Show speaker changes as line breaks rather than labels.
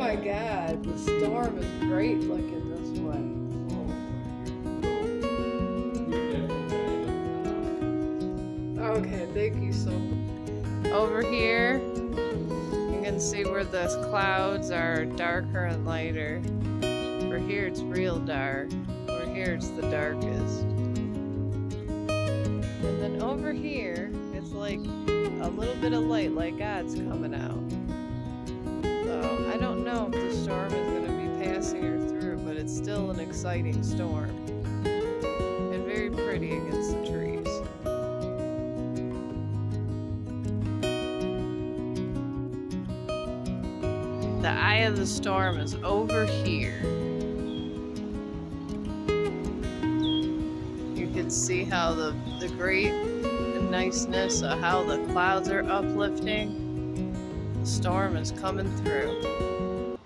my god, the storm is great looking this way. Okay, thank you so much. Over here, you can see where the clouds are darker and lighter. Over here, it's real dark. Over here, it's the darkest. And then over here, it's like a little bit of light, like God's coming out. So I don't know if the storm is going to be passing her through, but it's still an exciting storm. And very pretty against the trees. The eye of the storm is over here. You can see how the great niceness of how the clouds are uplifting. The storm is coming through.